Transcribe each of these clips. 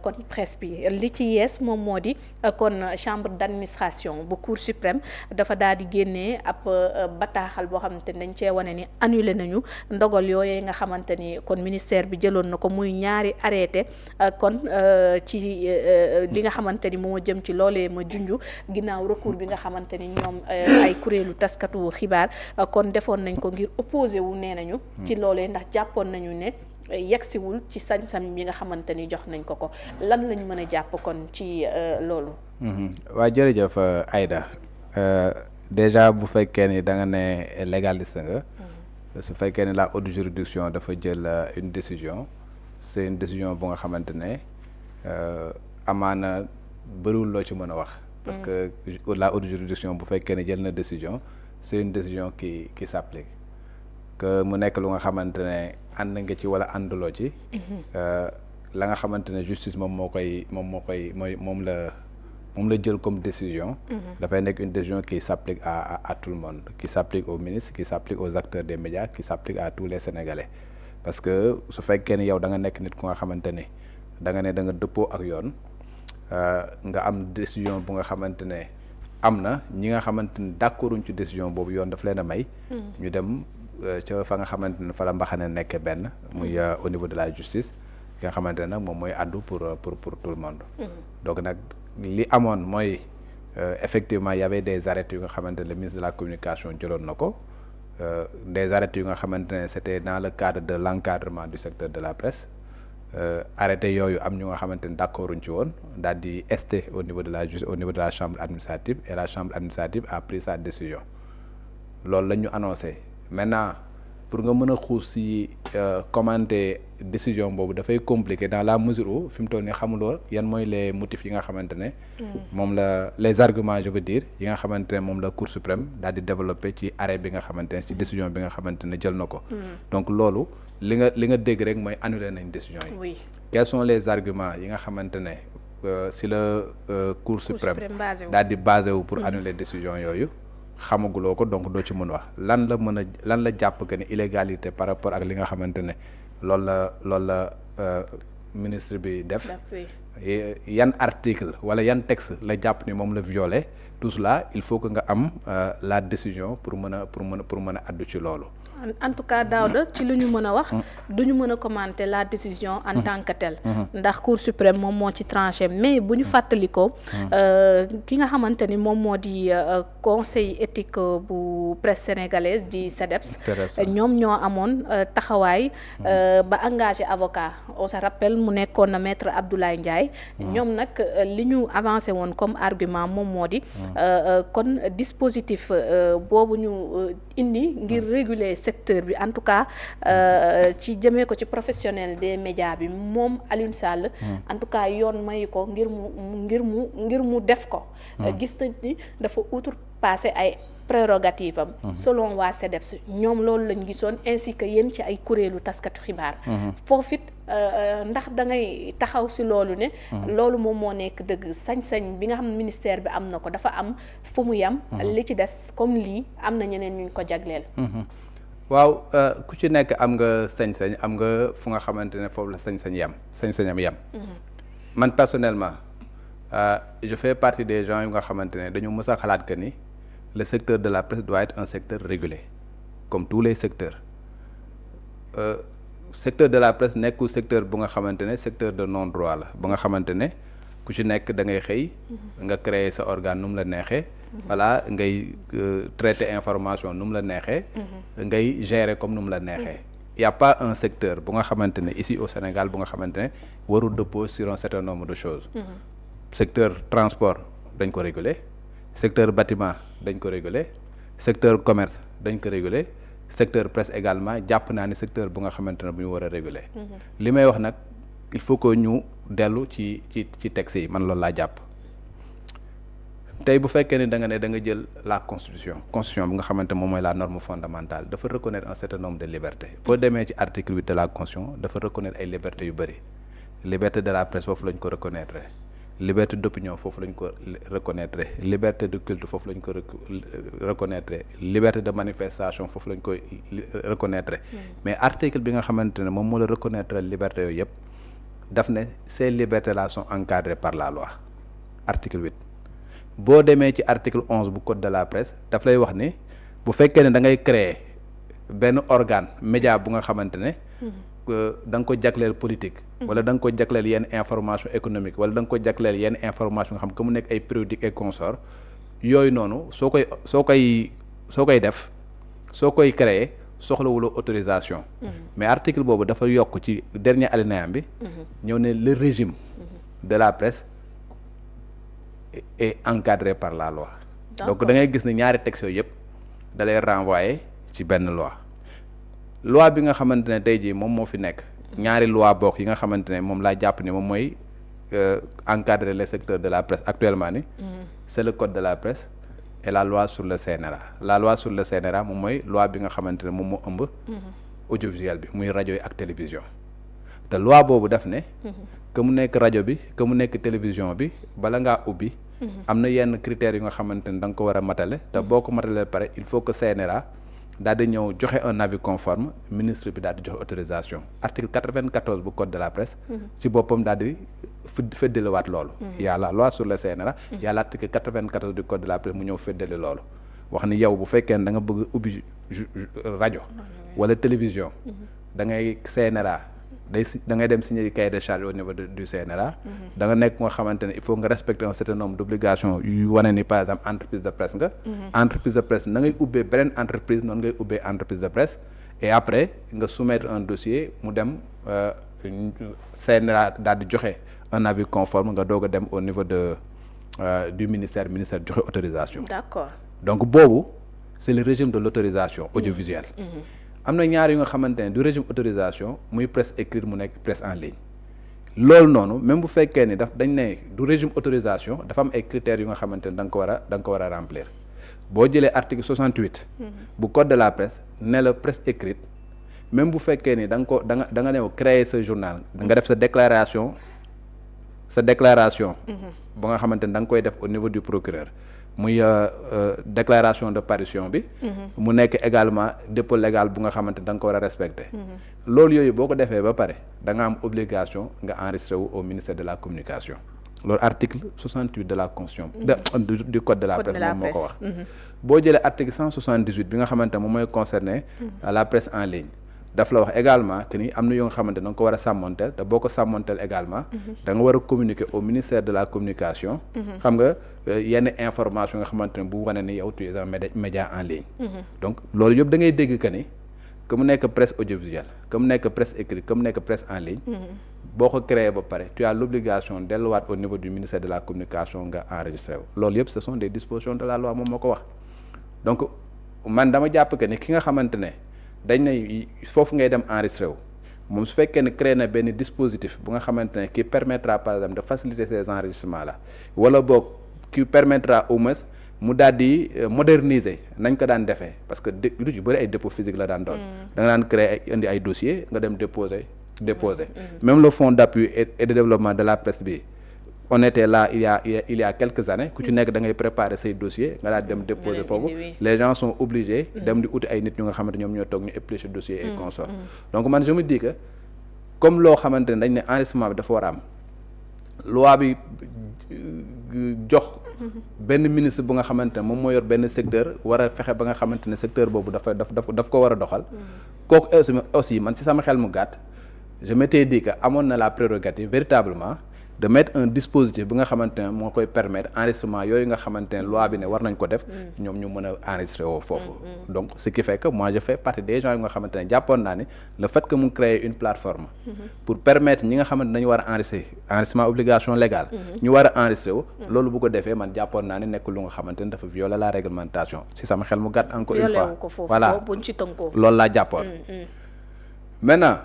kon presse bi li ci yees moom moo di kon chambre d'administration bu cour suprême dafa daal di génnee ab bataaxal boo xamante ni dañ cee wane ni annulé nañu ndogal yooyu nga xamante ni kon ministère bi jëloon na ko muy ñaari arrêté kon ci li nga xamante ni moo jëm ci loolee ma junju ginnaaw recours bi nga xamante ni ñoom ay kuréelu taskatu xibaar kon defoon nañ ko ngir opposé wu nee nañu ci loolee ndax jàppoon nañu ne yegsiwul ci sañ-sañ yi nga xamante ni jox nañ ko lan lañ mën a jàpp kon ci loolu. waa jërëjëf Aïda déjà bu fekkee ni da nga ne légaliste nga. su fekkee ni la haute juridiction dafa jël une décision c'est une décision bu nga xamante ne amaana bëriwul loo ci mën a wax. parce que la haute juridiction bu fekkee ne jël na décision c'est une décision qui s'applique que mu nekk lu nga xamante ne ànd nga ci wala ànduloo ci. la nga xamante ne justice moom la jël comme décision. dafay nekk une décision qui s'applique à tout le monde qui s'applique aux ministres qui s'applique aux acteurs des médias qui s'applique à tous les Sénégalais parce que su fekkee ni yow da nga nekk nit ku nga xamante ne da nga dëppoo ak yoon nga am décision bu nga xamante ne am na ñi nga xamante ni d'accorduñ ci décision boobu yoon daf leen a may. ñu dem ca fa nga xamante ne fa la mbaxane nekk benn. muy au niveau de la justice. ki nga xamante ne nag moom mooy addu pour tout le monde. donc nag li amoon mooy effectivement y avait des arrêtés yu nga xamante ne le ministre de la communication jëloon na ko des arrêtés yu nga xamante ne c'était dans le cadre de l'encadrement du secteur de la presse arrêté yooyu am ñu nga xamante ne d'accorduñ ci woon daal di esté au niveau de la justice au niveau de la chambre administrative et la chambre administrative a pris sa décision loolu la ñu annoncé maintenant pour nga mën a xuus si commenter décision boobu dafay compliqué dans la mesure où fi mu toll nii xamuloo yan mooy les motifs yi nga xamante ne moom la les arguments je veux dire yi nga xamante ne moom la Cour suprême daal di développé ci arrêt bi nga xamante ne ci décision bi nga xamante ne jël na ko donc loolu li nga dégg rek mooy annulé nañ décision yi. Oui. Quels sont les arguments yi nga xamante ne si la Cour suprême daal di basé wu pour annuler décision yooyu xamaguloo ko donc doo ci mën wax lan la jàpp que ni illégalité par rapport ak li nga xamante ne loolu la ministre bi def yan article wala yan texte la jàpp ni moom la violé tout cela il faut que nga am la décision pour mën a addu ci loolu. En tout cas Daouda ci lu ñu mën a wax du ñu mën a commenter la décision en tant que telle ndax Cour suprême moom moo ci tranché mais bu ñu fàttalikoo ki nga xamante ni moom moo di conseil éthique bu presse sénégalaise di CEDEPS ñoom ñoo amoon taxawaay ba engagé avocat on se rappelle mu nekkoon na maître Abdoulaye Ndiaye ñoom nag li ñu avancé woon comme argument moom moo di kon dispositif boobu ñu indi ngir réguler secteur bi en tout cas ci jëmee ko ci professionnel des médias bi moom Alioune Sall en tout cas yoon mayu ko ngir mu def ko gis nañ ni dafa outrepasser ay prérogative am selon waa CEDEPS ñoom loolu lañ gisoon ainsi que yéen ci ay kuréelu taskatu xibaar foofit ndax da ngay taxaw si loolu ne loolu moom moo nekk dëgg sañ-sañ bi nga xam ne ministère bi am na ko dafa am fu mu yam li ci des comme lii am na ñeneen ñu ko jagleel. waaw ku ci nekk am nga sañ-sañ am nga fu nga xamante ne foofu la sañ-sañam yam man personnellement je fais partie des gens yu nga xamante ne dañu mës a xalaat que ni le secteur de la presse doit être un secteur régulé comme tous les secteurs secteur de la presse nekkul secteur bu nga xamante ne secteur de non droit la bu nga xamante ne ku ci nekk da ngay xëy nga créer sa organe nu mu la neexee voilà ngay traiter information nu mu la neexee ngay gérer comme nu mu la neexee y a pas un secteur bu nga xamante ne ici au Sénégal bu nga xamante ne warul dëppoo sur un certain nombre de choses secteur transport dañ ko réguler secteur bâtiment dañ ko réguler secteur commerce dañ ko réguler secteur presse également jàpp naa ni secteur bu nga xamante ne bu ñu war a réguler li may wax nag il faut que ñu dellu ci texte yi man loolu laa jàpp tey bu fekkee ni da nga jël la constitution bu nga xamante moom mooy la norme fondamentale dafa reconnaître un certain nombre de libertés boo demee ci article 8 de la constitution dafa reconnaître ay libertés yu bëri liberté de la presse foofu lañ ko reconnaître liberté d'opinion foofu lañ ko reconnaître liberté de culte foofu lañ ko reconnaître liberté de manifestation foofu lañ koy reconnaître mais article bi nga xamante ne moom moo la reconnaître liberté yooyu yëpp daf ne ces libertés là sont encadrées par la loi article 8 boo demee ci article 11 bu code de la presse daf lay wax ni bu fekkee ne da ngay créer benn organe média bu nga xamante ne da nga ko jagleel politique wala da nga ko jagleel yenn information économique wala da nga ko jagleel yenn information nga xam que mu nekk ay périodique et consort yooyu noonu soo koy def soo koy créer soxlawuloo autorisation mais article boobu dafa yokk ci dernier alinéa bi ñëw ne le régime de la presse est encadré par la loi donc da ngay gis ne ñaari textes yooyu yëpp da lay renvoyer ci benn loi bi nga xamante ne tey jii moom moo fi nekk ñaari loi bokk yi nga xamante ne moom laa jàpp ne moom mooy encadrer les secteurs de la presse actuellement ni c'est le code de la presse et la loi sur le CNRA la loi sur le CNRA moom mooy loi bi nga xamante ne moom moo ëmb audiovisuel bi muy rajo yi ak télévision te loi boobu daf ne que mu nekk rajo bi que mu nekk télévision bi bala ngaa ubbi am na yenn critères yu nga xamante ne da nga ko war a matale te boo ko matalee pare il faut que CNRA daal di ñëw joxe un avis conforme ministre bi daal di joxe autorisation article 94 bu code de la presse ci boppam daal di féddaliwaat loolu y a la loi sur le CNRA y a l'article 94 du code de la presse mu ñëw féddali loolu wax ni yow bu fekkee ne da nga bëgg ubbi rajo wala télévision da ngay CNRA da ngay dem signer cahier de charge au niveau du CNRA da nga nekk nga xamante ne il faut nga respecter un certain nombre d'obligations yu wane ni par exemple entreprise de presse nga entreprise de presse na ngay ubbee beneen entreprise noonu ngay ubbee entreprise de presse et après nga soumettre un dossier mu dem CNRA daal di joxe un avis conforme nga doog a dem au niveau du ministère joxe autorisation d'accord donc boobu c'est le régime de l'autorisation audiovisuelle am na ñaar yu nga xamante ne du régime autorisation muy presse écrite mu nekk presse en ligne loolu noonu même bu fekkee ni dañ ne du régime autorisation dafa am ay critères yu nga xamante ne da nga ko war a remplir boo jëlee article 68 bu code de la presse ne la presse écrite même bu fekkee ni da nga ñëw créer ce journal nga def sa déclaration ba nga xamante ne da nga koy def au niveau du procureur muy déclaration de parution bi mu nekk également dépôt légal bu nga xamante da nga ko war a respecter loolu yooyu boo ko defee ba pare da nga am obligation nga enregistré wu au ministère de la communication loolu article 68 de la constitution du code de la presse moom moo ko wax boo jëlee article 178 bi nga xamante moom mooy concerné la presse en ligne daf la wax également que ni am na yoo nga xamante da nga ko war a sàmmonteel te boo ko sàmmonteel également da nga war a communiquer au ministère de la communication xam nga yenn information nga xamante ne bu wane ni yow tu es un média en ligne donc loolu yëpp da ngay dégg que ni que mu nekk presse audiovisuelle que mu nekk presse écrite que mu nekk presse en ligne boo ko créé ba pare tu as l'obligation delluwaat au niveau du ministère de la communication nga enregistré wu loolu yëpp ce sont des dispositions de la loi moom moo ko wax donc man dama jàpp que ni ki nga xamante ne dañ ne foofu ngay dem enregistré wu moom su fekkee ne créé na benn dispositif bu nga xamante ne qui permettra par exemple de faciliter ces enregistrements là wala boog qui permettra au moins mu daal di moderniser nañ ko daan defee parce que lu ci bëri ay dépôt physique la daan doon da nga daan créer indi ay dossiers nga dem déposer même le fonds d'appui et de développement de la presse bi on était là il y a quelques années ku ci nekk da ngay préparer say dossiers nga daal dem déposer foofu les gens sont obligés dem di uti ay nit ñu nga xamante ñoom ñoo toog ñu éplucher dossier et consort donc man je me dis que comme loo xamante ne dañ ne enregistrement bi dafa war a am loi bi jox benn ministre bu nga xamante ne moom moo yor benn secteur war a fexe ba nga xamante ne secteur boobu daf ko war a doxal kooku aussi man ci sama xel mu gàtt je m'étais dit que amoon na la prérogative véritablement de mettre un dispositif bi nga xamante ne moo koy permettre enregistrement yooyu nga xamante ne loi bi ne war nañ ko def ñoom ñu mën a enregistrer woo foofu donc ce qui fait que moi je fais partie des gens yi nga xamante ne jàppoon naa ne le fait que mu créer une plateforme pour permettre ñi nga xamante nañu war a enregistrer enregistrement obligation légale ñu war a enregistrer wu loolu bu ko defee man jàppoon naa ne nekk lu nga xamante ne dafa violer la réglementation si sama xel mu gàtt encore une fois voilà loolu laa jàppoon maintenant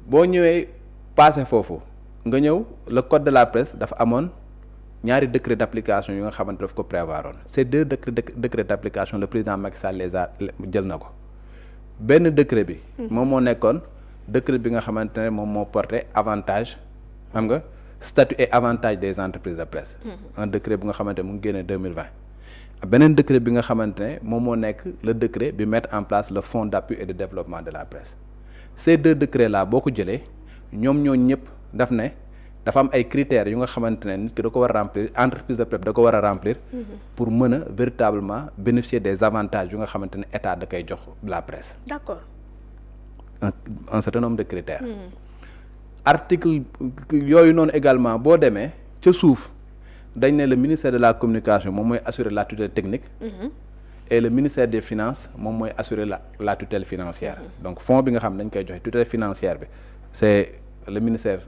boo ñëwee passé foofu nga ñëw le code de la presse dafa amoon ñaari décret d'application yu nga xamante daf ko prévoiroon ces deux décrets d'application le président Macky Sall les a jël na ko benn décret bi moom moo nekkoon décret bi nga xamante ne moom moo porté avantage xam nga statut et avantage des entreprises de presse un décret bi nga xamante ne mu ngi génne 2020 beneen décret bi nga xamante ne moom moo nekk le décret bi mettre en place le fonds d'appui et de développement de la presse ces deux décrets là boo ko jëlee ñoom ñooñu ñëpp daf ne dafa am ay critères yu nga xamante ne nit ki da ko war a remplir entreprise de presse da ko war a remplir pour mën a véritablement bénéficier des avantages yu nga xamante ne état da koy jox la presse. D'accord. Un certain nombre de critères. Article yooyu noonu également boo demee ca suuf dañ ne le ministère de la communication moom mooy assurer la tutelle technique. Et le ministère des finances moom mooy assurer la tutelle financière. Donc fonds bi nga xam dañ koy joxe tutelle financière bi c'est le ministère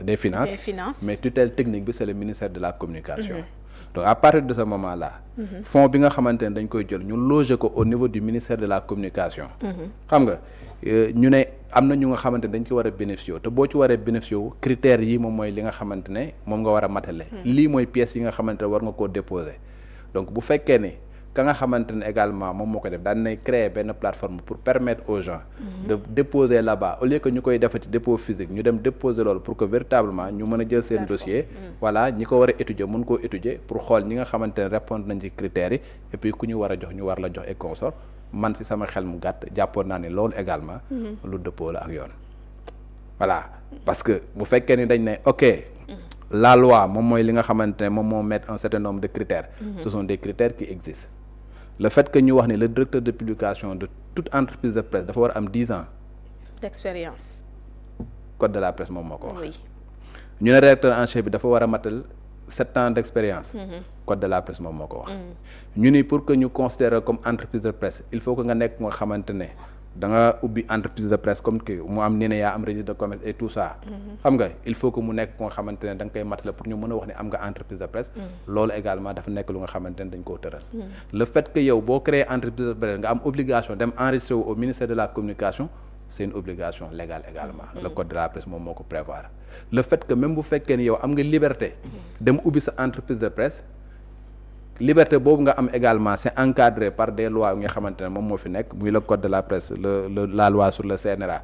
des finances. Mais tutelle technique bi c'est le ministère de la communication. Donc à partir de ce moment-là. fonds bi nga xamante ne dañ koy jël ñu loger ko au niveau du ministère de la communication. xam nga ñu ne am na ñu nga xamante ne dañ ci war a bénéficier te boo ci waree bénéficier wu critères yi moom mooy li nga xamante ne moom nga war a matale. lii mooy pièces yi nga xamante ne war nga koo déposer. Donc bu fekkee ni ka nga xamante ne également moom moo ko def daan nay créer benn plateforme pour permettre aux gens de déposer là-bas au lieu que ñu koy defati dépôt physique ñu dem déposer loolu pour que véritablement ñu mën a jël seen dossier voilà ñi ko war a étudier mën koo étudier pour xool ñi nga xamante ne répondre nañ ci critères yi et puis ku ñu war a jox ñu war la jox et consort man si sama xel mu gàtt jàppoon naa ne loolu également lu dëppoo la ak yoon voilà parce que bu fekkee ni dañ ne ok la loi moom mooy li nga xamante ne moom moo mettre un certain nombre de critères ce sont des critères qui existent le fait que ñu wax ne le directeur de publication de toute entreprise de presse dafa war a am 10 ans d'expérience. code de la presse moom moo ko wax. ñu ne rédacteur en chef bi dafa war a matal 7 ans d'expérience. code de la presse moom moo ko wax. ñu ni pour que ñu considérer comme entreprise de presse il faut que nga nekk nga xamante ne da nga ubbi entreprise de presse comme que mu am ne yaa am registre de commerce et tout ça. xam nga il faut que mu nekk nga xamante ne da nga koy matale pour ñu mën a wax ne am nga entreprise de presse. loolu également dafa nekk lu nga xamante ne dañ koo tëral. le fait que yow boo créer entreprise de presse nga am obligation dem enregistrer au ministère de la communication c'est une obligation légale également. le code de la presse moom moo ko prévoir. le fait que même bu fekkee ni yow am nga liberté dem ubbi sa entreprise de presse. liberté boobu nga am également c'est encadré par des lois nga xamante ne moom moo fi nekk muy le code de la presse la loi sur le CNRA.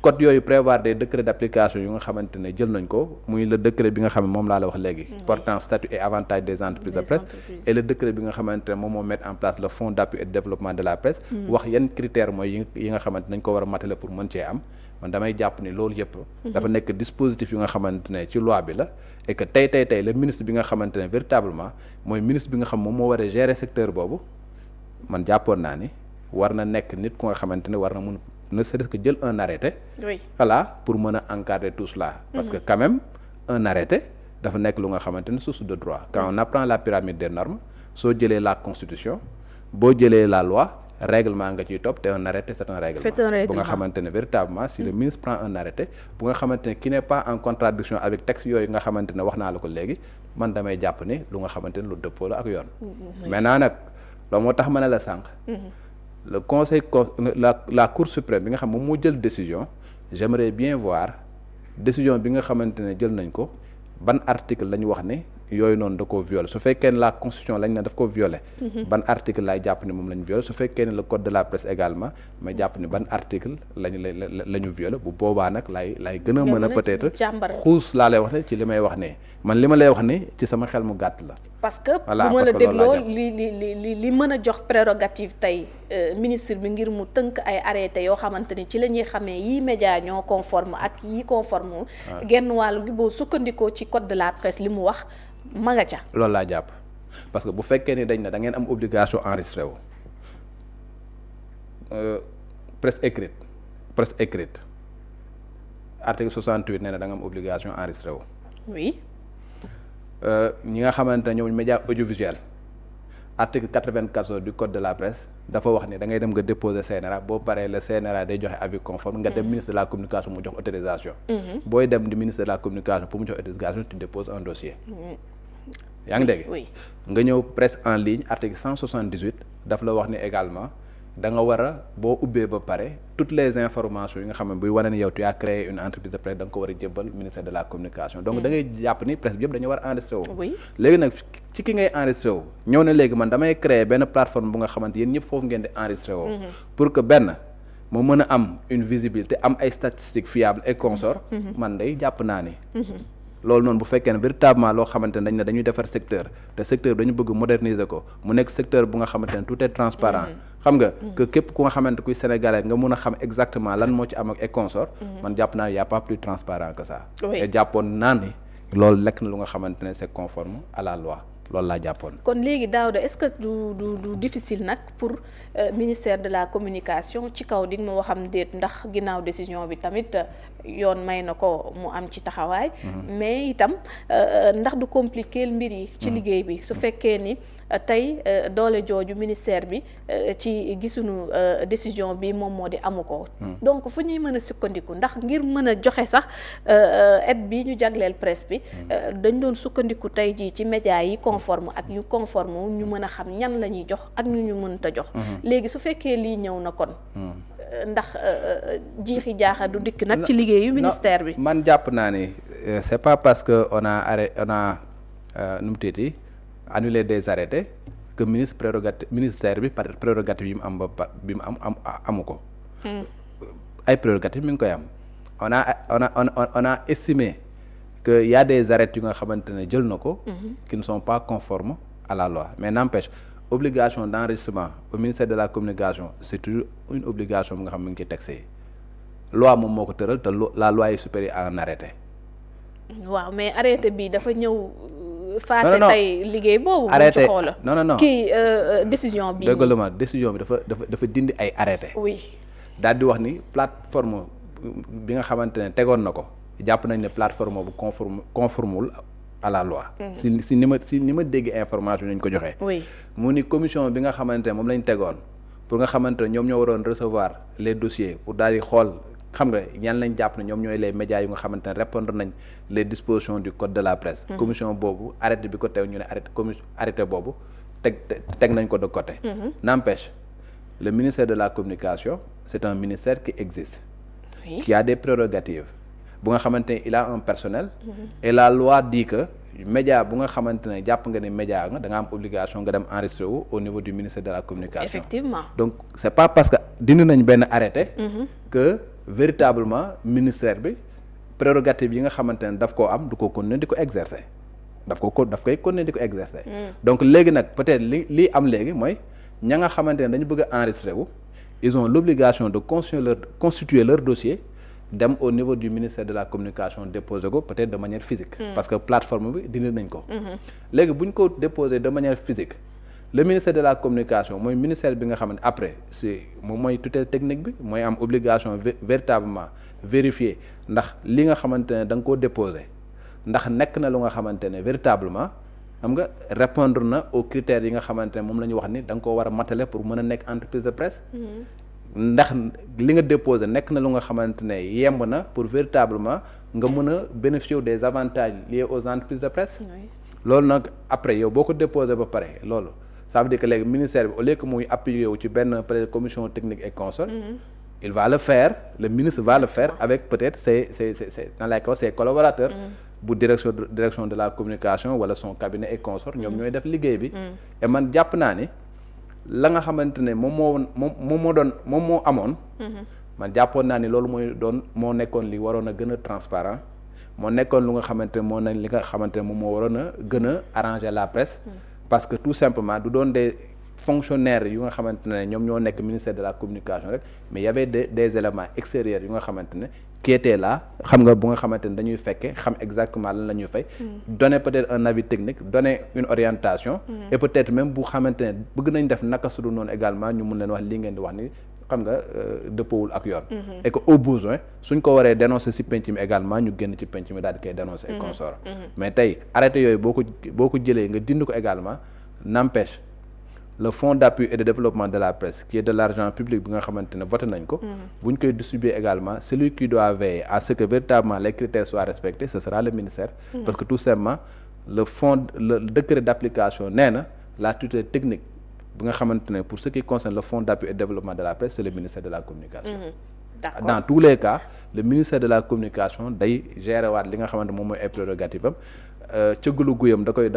code yooyu prévoir des décrets d'application yu nga xamante ne jël nañ ko muy le décret bi nga xam ne moom laa la wax léegi. portant statut et avantages des entreprises de presse. et le décret bi nga xamante ne moom moo mettre en place le fonds d'appui et de développement de la presse. wax yan critères mooy yi nga xamante nañ ko war a matale pour mën cee am. man damay jàpp ni loolu yëpp. dafa nekk dispositif yu nga xamante ne ci loi bi la. et que tey le ministre bi nga xamante ne véritablement mooy ministre bi nga xam moom moo war a gérer secteur boobu man jàppoon naa ni war na nekk nit ku nga xamante ne war na mun ne serait-ce que jël un arrêté. oui voilà pour mën a encadrer tout cela. parce que quand même un arrêté dafa nekk lu nga xamante ne source de droit. quand on apprend la pyramide des normes soo jëlee la constitution boo jëlee la loi. règlement nga ciy topp te un arrêté c'est un règlement bu nga xamante ne véritablement si le ministre prend un arrêté bu nga xamante ne qui n'est pas en contradiction avec texte yooyu nga xamante ne wax naa la ko léegi man damay jàpp ni lu nga xamante ne lu dëppoo la ak yoon. maintenant nag loolu moo tax ma ne la sànq. le conseil la cour suprême bi nga xam moom moo jël décision j'aimerais bien voir décision bi nga xamante ne jël nañ ko ban article la ñu wax ne. yooyu noonu da koo violé su fekkee ne la constitution lañ ne daf ko violé. ban article laay jàpp ni moom la ñu violé su fekkee ne le code de la presse également ma jàpp ni ban article la ñu violé bu boobaa nag lay gën a mën a peut-être xuus laa lay wax ne ci li may wax ne man li ma lay wax ne ci sama xel mu gàtt la. parce que bu ma la dégloo li mën a jox prérogative tey ministre bi ngir mu tënk ay arrêté yoo xamante ni ci la ñuy xamee yii média ñoo conforme ak yii conforme genn wàllu gi boo sukkandikoo ci code de la presse li mu wax ma nga ca. loolu laa jàpp parce que bu fekkee ni dañ ne da ngeen am obligation enregistré wu presse écrite article 68 nee na da nga am obligation enregistré wu. oui. ñi nga xamante ne ñoom média audiovisuel article 94 du code de la presse dafa wax ni da ngay dem nga déposer CNRA boo paree le CNRA day joxe avis conforme nga dem ministre de la communication mu jox autorisation. booy dem di ministre de la communication pour mu jox autorisation tu déposes un dossier. yaa ngi dégg. nga ñëw presse en ligne article 178 daf la wax ni également da nga war a boo ubbee ba pare toutes les informations yi nga xam ne buy wane ni yow tu as créé une entreprise de presse da nga ko war a jébbal ministère de la communication. donc da ngay jàpp ni presse bi yëpp dañu war a enregistré wu. léegi nag ci ki ngay enregistré wu ñëw na léegi man damay créer benn plateforme bu nga xamante yéen ñëpp foofu ngeen di enregistré wu. pour que benn mu mën a am une visibilité am ay statistiques fiables et consorts. man day jàpp naa ni. loolu noonu bu fekkee ne véritablement loo xamante ne dañ ne dañuy defar secteur te secteur bi dañu bëgg moderniser ko mu nekk secteur bu nga xamante ne tout est transparent xam nga que képp ku nga xamante kuy sénégalais nga mun a xam exactement lan moo ci am ak consort man jàpp naa y a pas plus transparent que ça et jàppoon naa ni loolu lekk na lu nga xamante ne c'est conforme à la loi loolu laa jàppoon. kon léegi Daouda est-ce que du difficile nag pour ministère de la communication ci kaw di nga ma waxam déet ndax ginnaaw décision bi tamit yoon may na ko mu am ci taxawaay. mais itam ndax du compliquer mbir yi. ci liggéey bi su fekkee ni tey doole jooju ministère bi ci gisuñu décision bi moom moo di amu ko. donc fu ñuy mën a sukkandiku ndax ngir mën a joxe sax aide bi ñu jagleel presse bi dañ doon sukkandiku tey jii ci médias yi conforme ak yu conforme ñu mën a xam ñan la ñuy jox ak ñu mënta jox. léegi su fekkee lii ñëw na kon ndax jiixi jaaxa du dikk nag ci liggéeyu ministère bi. man jàpp naa ni c'est pas parce que on a nu mu tuddati annuler des arrêtés que ministère bi par prérogative yi mu am bi mu am amu ko. ay prérogative mi ngi koy am on a estimé que y a des arrêtés yu nga xamante ne jël na ko. qui ne sont pas conformes à la loi mais n'empêche obligation d'enregistrement au ministère de la communication c'est toujours une obligation bi nga xam ne mi ngi ci texte loi moom moo ko tëral te la loi est supérieure à un arrêté. waaw mais arrêté bi dafa ñëw. faase tey liggéey boobu. arrêté non kii décision bi. dëgg la ma décision bi dafa dindi ay arrêté. oui daal di wax ni plateforme bi nga xamante ne tegoon na ko jàpp nañ ne plateforme bu conformewul à la loi. si ni ma dégg information nañ ko joxee. oui mu ni commission bi nga xamante ne moom lañ tegoon pour nga xamante ne ñoom ñoo waroon recevoir les dossiers pour daal di xool. xam nga ñan lañ jàpp ne ñoom ñooy les médias yu nga xamante ne répondre nañ les dispositions du code de la presse. commission boobu arrêté bi ko teew ñu ne arrêté boobu teg nañ ko de côté. n'empêche le ministère de la communication c'est un ministère qui existe. oui. qui a des prérogatives bu nga xamante ne il a un personnel. et la loi dit que média bu nga xamante ne jàpp nga ne média nga da nga am obligation nga dem enregistrer wu au niveau du ministère de la communication. effectivement donc c'est pas parce que dindi nañ benn arrêté. que véritablement ministère bi prérogative yi nga xamante ne daf koo am du ko continuer di ko exercer daf koy continuer di ko exercer. donc léegi nag peut-être lii am léegi mooy ña nga xamante ne dañu bëgg a enregistrer wu ils ont l'obligation de constituer leur dossier dem au niveau du ministère de la communication déposer ko peut-être de manière physique. parce que plateforme bi dindi nañ ko. léegi bu ñu ko déposer de manière physique. le ministère de la communication mooy ministère bi nga xamante après c'est moom mooy tutelle technique bi mooy am obligation véritablement vérifier ndax li nga xamante ne da nga koo déposer ndax nekk na lu nga xamante ne véritablement xam nga répondre na aux critères yi nga xamante ne moom la ñu wax ni da nga koo war a matale pour mën a nekk entreprise de presse. ndax li nga déposer nekk na lu nga xamante ne yemb na pour véritablement nga mën a bénéficier des avantages liés aux entreprises de presse. loolu nag après yow boo ko déposer ba pare loolu. ça veut dire que léegi ministère bi au lieu que muy appuyer wu ci benn peut-être commission technique et consort il va le faire le ministre va le faire avec peut-être ses collaborateurs bu direction de la communication wala son cabinet et consort ñoom ñooy def liggéey bi et man jàpp naa ni la nga xamante ne moom moo amoon man jàppoon naa ni loolu moo nekkoon li waroon a gën a transparent moo nekkoon lu nga xamante ne moo nekk li nga xamante ne moom moo waroon a gën a arranger la presse parce que tout simplement du doon des fonctionnaires yu nga xamante ne ñoom ñoo nekk ministère de la communication rek mais y avait des éléments extérieurs yu nga xamante ne qui étaient là xam nga bu nga xamante ne dañuy fekke xam exactement lan la ñuy fay donner peut-être un avis technique donner une orientation et peut-être même bu xamante ne bëgg nañ def naka sudu noonu également ñu mun leen wax li ngeen di wax ni xam nga dëppawul ak yoon et que au besoin suñ ko waree dénoncer ci penc mi également ñu génn ci penc mi daal di koy dénoncer et consort mais tey arrêté yooyu boo ko jëlee nga dindi ko également n'empêche le fonds d'appui et de développement de la presse qui est de l'argent public bi nga xamante ne voté nañ ko bu ñu koy distribuer également celui qui doit veiller à ce que véritablement les critères soient respectés ce sera le ministère parce que tout simplement le décret d'application nee na la tutelle technique bi nga xamante ne pour ce qui concerne le fonds d'appui et de développement de la presse c'est le ministère de la communication dans tous les cas le ministère de la communication day gérer waat li nga xamante moom mooy ay prérogatives am cëggalu guyam da koy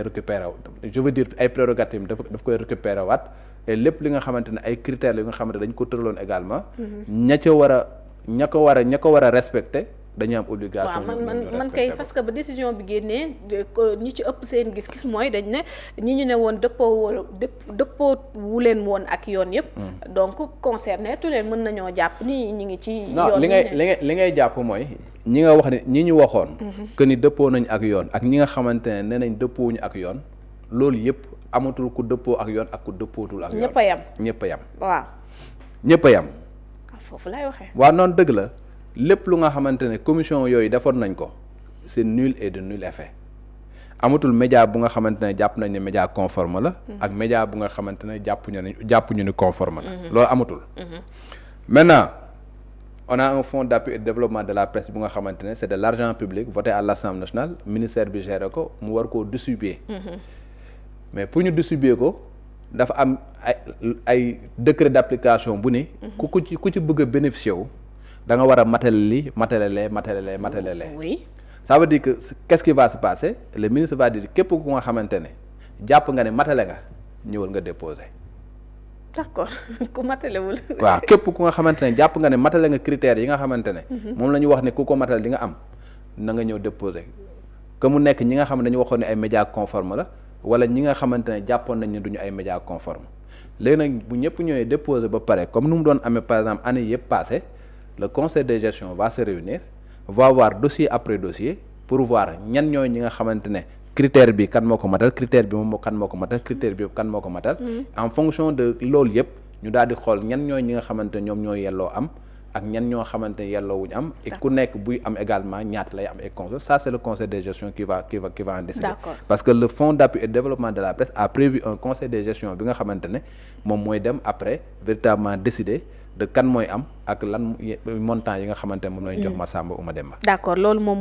récupérer je veux dire ay prérogatives daf koy récupérer waat et lépp li nga xamante ne ay critères yi nga xamante dañ ko tëraloon également ña ko war a respecter dañuy am obligation. waaw man kay parce que ba décision bi génnee ñi ci ëpp seen gis-gis mooy dañ ne ñu ne woon dëppoo wu leen woon ak yoon yëpp. donc concerné tu leen mën nañoo jàpp ni ñi ngi ci. yoon li ngay jàpp mooy ñi nga wax ne ñi ñu waxoon. que ni dëppoo nañ ak yoon ak ñi nga xamante ne nee nañ dëppoowuñu ak yoon loolu yëpp amatul ku dëppoo ak yoon ak ku dëppootul ak yoon. ñëpp a yam ñëpp a yam. waaw. ñëpp a yam. foofu laay waxee. waaw noonu dëgg la. lépp lu nga xamante ne commission yooyu defoon nañ ko c'est nul et de nul effet amatul média bu nga xamante ne jàpp nañ ne média conforme la ak média bu nga xamante ne jàppuñu ni conforme la loolu amatul maintenant on a un fonds d'appui et de développement de la presse bu nga xamante ne c'est de l'argent public voté à l'Assemblée nationale ministère bi géré ko mu war koo distribuer mais pour ñu distribuer ko dafa am ay décret d'application bu ni ku ci bëgg a bénéficier wu da nga war a matale lee. oui. ça veut dire que qu'est-ce qui va se passer le ministre va dire képp ku nga xamante ne jàpp nga ne matale nga ñëwal nga déposer. d'accord ku matalewul. waaw képp ku nga xamante ne jàpp nga ne matale nga critères yi nga xamante ne. moom la ñu wax ne ku ko matale di nga am na nga ñëw déposer que mu nekk ñi nga xam ne dañu waxoon ne ay médias conformes la wala ñi nga xamante ne jàppoon nañ ne duñu ay médias conformes léegi nag bu ñëpp ñëwee déposer ba pare comme nu mu doon amee par exemple année yëpp passé le conseil de gestion va se réunir va voir dossier après dossier pour voir ñan ñooy ñi nga xamante ne critère bi kan moo ko matal critère bi moom kan moo ko matal critère bi kan moo ko matal en fonction de loolu yëpp ñu daal di xool ñan ñooy ñi nga xamante ne ñoom ñoo yelloo am ak ñan ñoo xamante ne yelloo wuñu am et ku nekk buy am également ñaata lay am et conseil ça c'est le conseil de gestion qui va en décider. D'accord. Parce que le fonds d'appui et de développement de la presse a prévu un conseil de gestion bi nga xamante ne moom mooy dem après véritablement décider de kan mooy am ak lan montant yi nga xamante ne moom lañ jox Massamba ou Mademba. D'accord loolu moom